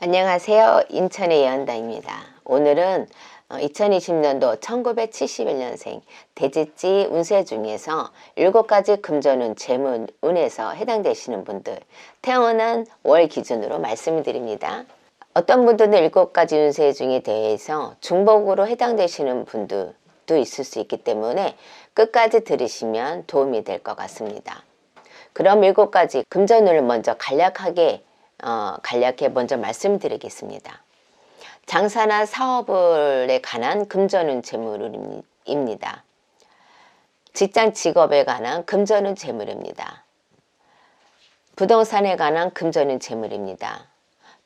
안녕하세요. 인천의 예언다입니다. 오늘은 2020년도 1971년생 대지지 운세 중에서 7가지 금전운, 재물운에서 해당되시는 분들 태어난 월 기준으로 말씀을 드립니다. 어떤 분들은 7가지 운세 중에 대해서 중복으로 해당되시는 분들도 있을 수 있기 때문에 끝까지 들으시면 도움이 될 것 같습니다. 그럼 7가지 금전운을 먼저 간략하게 먼저 말씀드리겠습니다. 장사나 사업에 관한 금전운 재물입니다. 직장 직업에 관한 금전운 재물입니다. 부동산에 관한 금전운 재물입니다.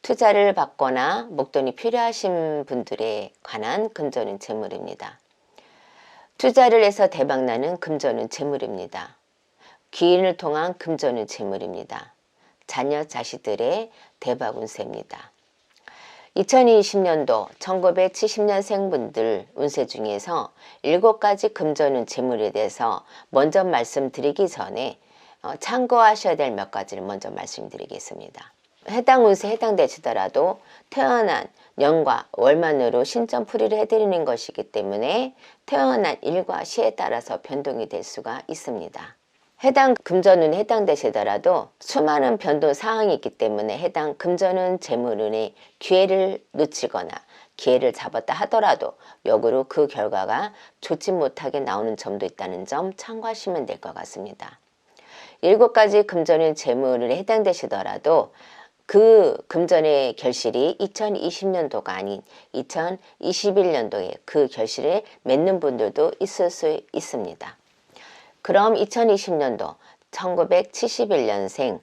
투자를 받거나 목돈이 필요하신 분들에 관한 금전운 재물입니다. 투자를 해서 대박나는 금전운 재물입니다. 귀인을 통한 금전운 재물입니다. 자녀 자식들의 대박 운세입니다. 2020년도 1970년생 분들 운세 중에서 7가지 금전운 재물에 대해서 먼저 말씀드리기 전에 참고하셔야 될 몇 가지를 먼저 말씀드리겠습니다. 해당 운세에 해당되시더라도 태어난 년과 월만으로 신점풀이를 해드리는 것이기 때문에 태어난 일과 시에 따라서 변동이 될 수가 있습니다. 해당 금전운에 해당되시더라도 수많은 변동 사항이 있기 때문에 해당 금전운 재물운의 기회를 놓치거나 기회를 잡았다 하더라도 역으로 그 결과가 좋지 못하게 나오는 점도 있다는 점 참고하시면 될 것 같습니다. 7가지 금전운 재물운에 해당되시더라도 그 금전의 결실이 2020년도가 아닌 2021년도에 그 결실을 맺는 분들도 있을 수 있습니다. 그럼 2020년도 1971년생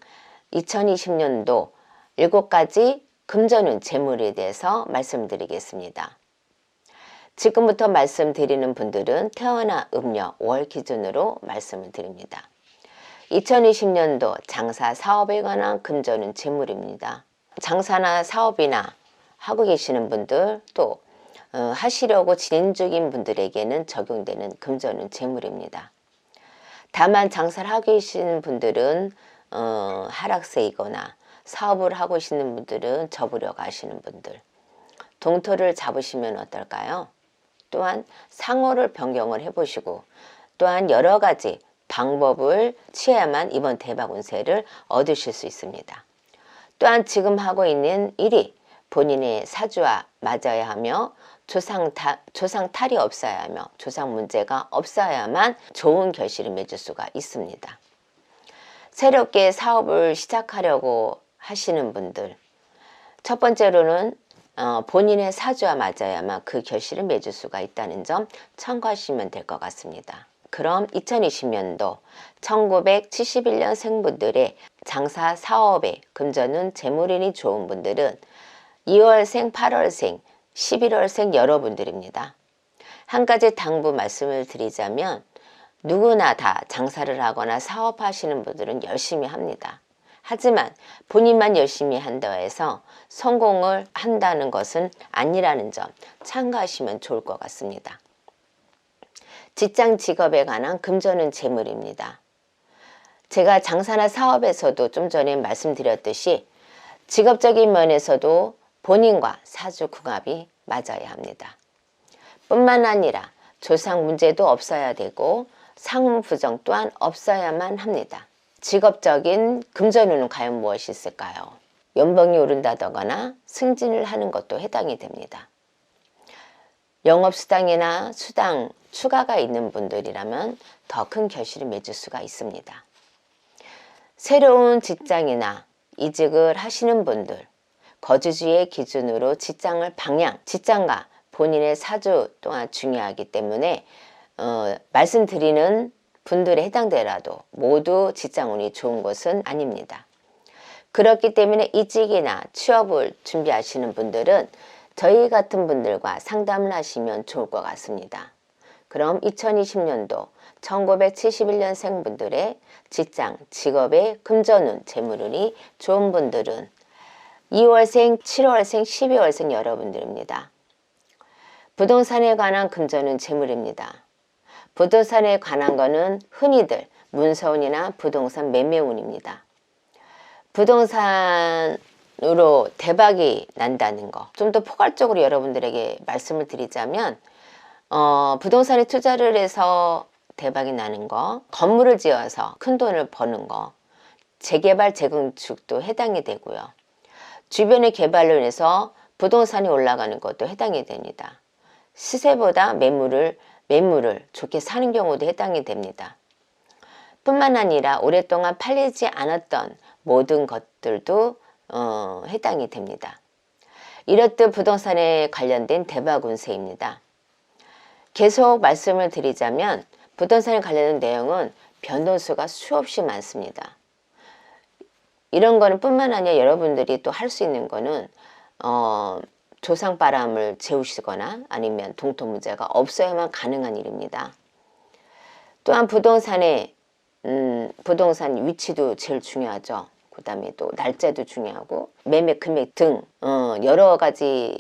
2020년도 7가지 금전운 재물에 대해서 말씀드리겠습니다. 지금부터 말씀드리는 분들은 태어나 음력 월 기준으로 말씀을 드립니다. 2020년도 장사 사업에 관한 금전운 재물입니다. 장사나 사업이나 하고 계시는 분들 또 하시려고 진행 중인 분들에게는 적용되는 금전운 재물입니다. 다만 장사를 하고 계시는 분들은 하락세이거나 사업을 하고 계시는 분들은 접으려고 하시는 분들 동토를 잡으시면 어떨까요? 또한 상호를 변경을 해보시고 또한 여러가지 방법을 취해야만 이번 대박 운세를 얻으실 수 있습니다. 또한 지금 하고 있는 일이 본인의 사주와 맞아야 하며 조상 탈이 없어야 하며 조상 문제가 없어야만 좋은 결실을 맺을 수가 있습니다. 새롭게 사업을 시작하려고 하시는 분들 첫 번째로는 본인의 사주와 맞아야만 그 결실을 맺을 수가 있다는 점 참고하시면 될 것 같습니다. 그럼 2020년도 1971년 생분들의 장사 사업에 금전운 재물운이 좋은 분들은 2월생, 8월생, 11월생 여러분들입니다. 한 가지 당부 말씀을 드리자면 누구나 다 장사를 하거나 사업하시는 분들은 열심히 합니다. 하지만 본인만 열심히 한다 해서 성공을 한다는 것은 아니라는 점 참고하시면 좋을 것 같습니다. 직장 직업에 관한 금전운 재물입니다. 제가 장사나 사업에서도 좀 전에 말씀드렸듯이 직업적인 면에서도 본인과 사주 궁합이 맞아야 합니다. 뿐만 아니라 조상 문제도 없어야 되고 상문 부정 또한 없어야만 합니다. 직업적인 금전운은 과연 무엇이 있을까요? 연봉이 오른다거나 승진을 하는 것도 해당이 됩니다. 영업수당이나 수당 추가가 있는 분들이라면 더 큰 결실을 맺을 수가 있습니다. 새로운 직장이나 이직을 하시는 분들 거주지의 기준으로 직장을 직장과 본인의 사주 또한 중요하기 때문에 말씀드리는 분들에 해당되라도 모두 직장운이 좋은 것은 아닙니다. 그렇기 때문에 이직이나 취업을 준비하시는 분들은 저희 같은 분들과 상담을 하시면 좋을 것 같습니다. 그럼 2020년도 1971년생 분들의 직장, 직업의 금전운, 재물운이 좋은 분들은 2월생, 7월생, 12월생 여러분들입니다. 부동산에 관한 금전운 재물입니다. 부동산에 관한 거는 흔히들 문서운이나 부동산 매매운입니다. 부동산에 부동산으로 대박이 난다는 거, 좀 더 포괄적으로 여러분들에게 말씀을 드리자면 부동산에 투자를 해서 대박이 나는 거, 건물을 지어서 큰 돈을 버는 거, 재개발 재건축도 해당이 되고요. 주변의 개발로 인해서 부동산이 올라가는 것도 해당이 됩니다. 시세보다 매물을 좋게 사는 경우도 해당이 됩니다. 뿐만 아니라 오랫동안 팔리지 않았던 모든 것들도 해당이 됩니다. 이렇듯 부동산에 관련된 대박 운세입니다. 계속 말씀을 드리자면 부동산에 관련된 내용은 변동수가 수없이 많습니다. 이런 거는 뿐만 아니라 여러분들이 또 할 수 있는 거는 조상바람을 재우시거나 아니면 동토문제가 없어야만 가능한 일입니다. 또한 부동산의 부동산 위치도 제일 중요하죠. 그 다음에 또 날짜도 중요하고 매매 금액 등 여러 가지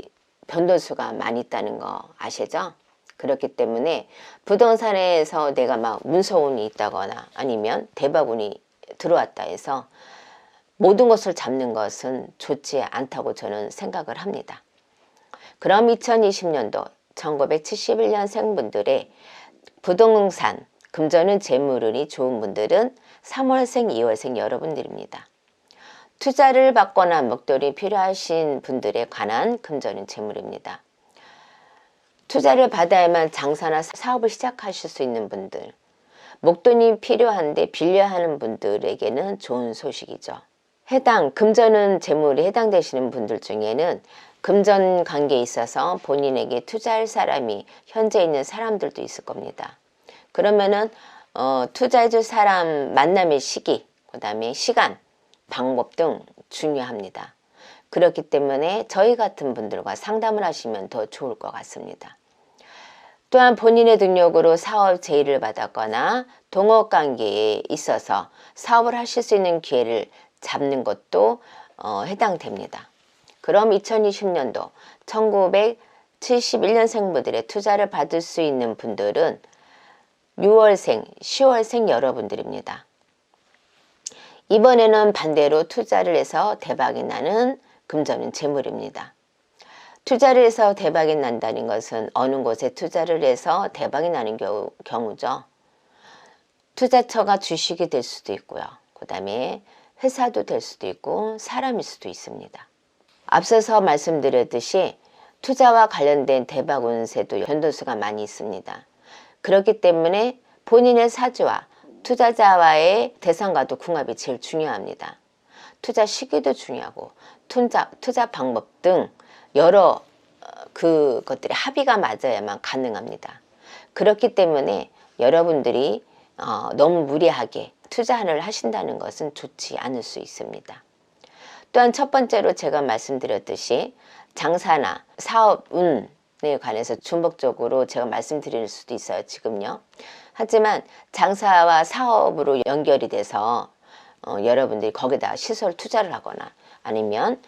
변동수가 많이 있다는 거 아시죠? 그렇기 때문에 부동산에서 내가 막 문서운이 있다거나 아니면 대박운이 들어왔다 해서 모든 것을 잡는 것은 좋지 않다고 저는 생각을 합니다. 그럼 2020년도 1971년생 분들의 부동산 금전은 재물운이 좋은 분들은 3월생, 2월생 여러분들입니다. 투자를 받거나 목돈이 필요하신 분들에 관한 금전은 재물입니다. 투자를 받아야만 장사나 사업을 시작하실 수 있는 분들, 목돈이 필요한데 빌려하는 분들에게는 좋은 소식이죠. 해당 금전은 재물이 해당되시는 분들 중에는 금전 관계에 있어서 본인에게 투자할 사람이 현재 있는 사람들도 있을 겁니다. 그러면은 투자해줄 사람 만남의 시기, 그 다음에 시간, 방법 등 중요합니다. 그렇기 때문에 저희 같은 분들과 상담을 하시면 더 좋을 것 같습니다. 또한 본인의 능력으로 사업 제의를 받았거나 동업관계에 있어서 사업을 하실 수 있는 기회를 잡는 것도 해당됩니다. 그럼 2020년도 1971년생분들의 투자를 받을 수 있는 분들은 6월생, 10월생 여러분들입니다. 이번에는 반대로 투자를 해서 대박이 나는 금전은 재물입니다. 투자를 해서 대박이 난다는 것은 어느 곳에 투자를 해서 대박이 나는 경우죠. 투자처가 주식이 될 수도 있고요. 그 다음에 회사도 될 수도 있고 사람일 수도 있습니다. 앞서서 말씀드렸듯이 투자와 관련된 대박 운세도 변동수가 많이 있습니다. 그렇기 때문에 본인의 사주와 투자자와의 대상과도 궁합이 제일 중요합니다. 투자 시기도 중요하고 투자 방법 등 여러 그것들이 합의가 맞아야만 가능합니다. 그렇기 때문에 여러분들이 너무 무리하게 투자를 하신다는 것은 좋지 않을 수 있습니다. 또한 첫 번째로 제가 말씀드렸듯이 장사나 사업 운에 관해서 중복적으로 제가 말씀드릴 수도 있어요. 지금요. 하지만 장사와 사업으로 연결이 돼서 여러분들이 거기다 시설 투자를 하거나 아니면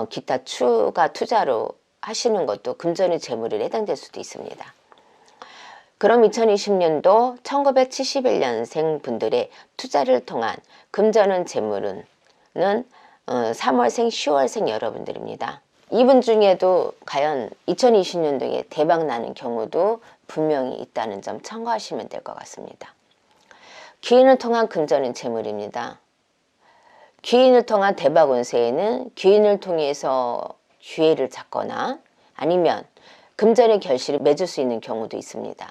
기타 추가 투자로 하시는 것도 금전의 재물에 해당될 수도 있습니다. 그럼 2020년도 1971년생 분들의 투자를 통한 금전은 재물은 3월생, 10월생 여러분들입니다. 이분 중에도 과연 2020년도에 대박 나는 경우도 분명히 있다는 점 참고하시면 될 것 같습니다. 귀인을 통한 금전은 재물입니다. 귀인을 통한 대박 운세에는 귀인을 통해서 기회를 잡거나 아니면 금전의 결실을 맺을 수 있는 경우도 있습니다.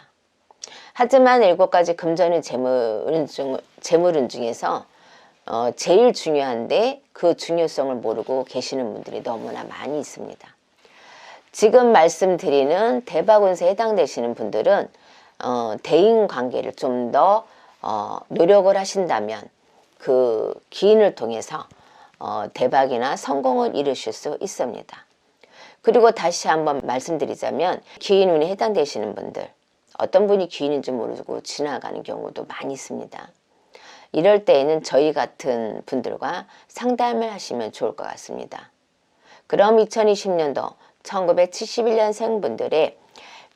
하지만 7가지 금전의 재물운 중에서 제일 중요한데 그 중요성을 모르고 계시는 분들이 너무나 많이 있습니다. 지금 말씀드리는 대박 운세에 해당되시는 분들은 대인관계를 좀 더 노력을 하신다면 그 기인을 통해서 대박이나 성공을 이루실 수 있습니다. 그리고 다시 한번 말씀드리자면 기인운에 해당되시는 분들, 어떤 분이 기인인지 모르고 지나가는 경우도 많이 있습니다. 이럴 때에는 저희 같은 분들과 상담을 하시면 좋을 것 같습니다. 그럼 2020년도 1971년생 분들의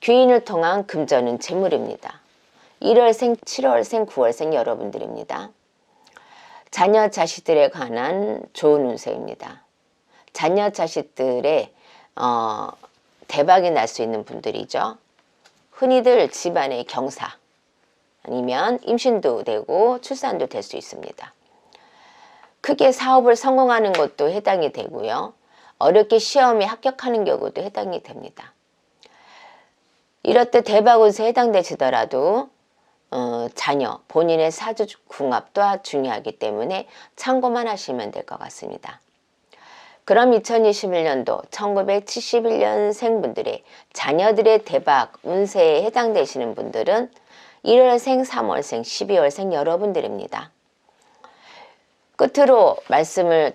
귀인을 통한 금전은 재물입니다. 1월생, 7월생, 9월생 여러분들입니다. 자녀 자식들에 관한 좋은 운세입니다. 자녀 자식들의 대박이 날 수 있는 분들이죠. 흔히들 집안의 경사 아니면 임신도 되고 출산도 될 수 있습니다. 크게 사업을 성공하는 것도 해당이 되고요. 어렵게 시험에 합격하는 경우도 해당이 됩니다. 이럴 때 대박 운세에 해당되시더라도 자녀, 본인의 사주궁합도 중요하기 때문에 참고만 하시면 될 것 같습니다. 그럼 2021년도 1971년생 분들의 자녀들의 대박 운세에 해당되시는 분들은 1월생, 3월생, 12월생 여러분들입니다. 끝으로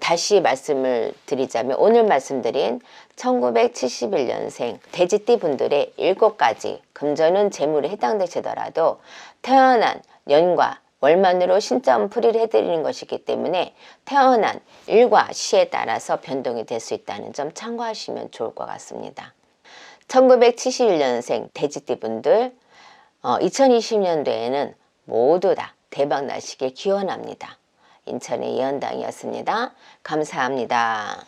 다시 말씀을 드리자면 오늘 말씀드린 1971년생 돼지띠 분들의 7가지 금전운 재물에 해당되시더라도 태어난 년과 월만으로 신점풀이를 해드리는 것이기 때문에 태어난 일과 시에 따라서 변동이 될 수 있다는 점 참고하시면 좋을 것 같습니다. 1971년생 돼지띠 분들 2020년도에는 모두 다 대박 나시길 기원합니다. 인천의 예언당이었습니다. 감사합니다.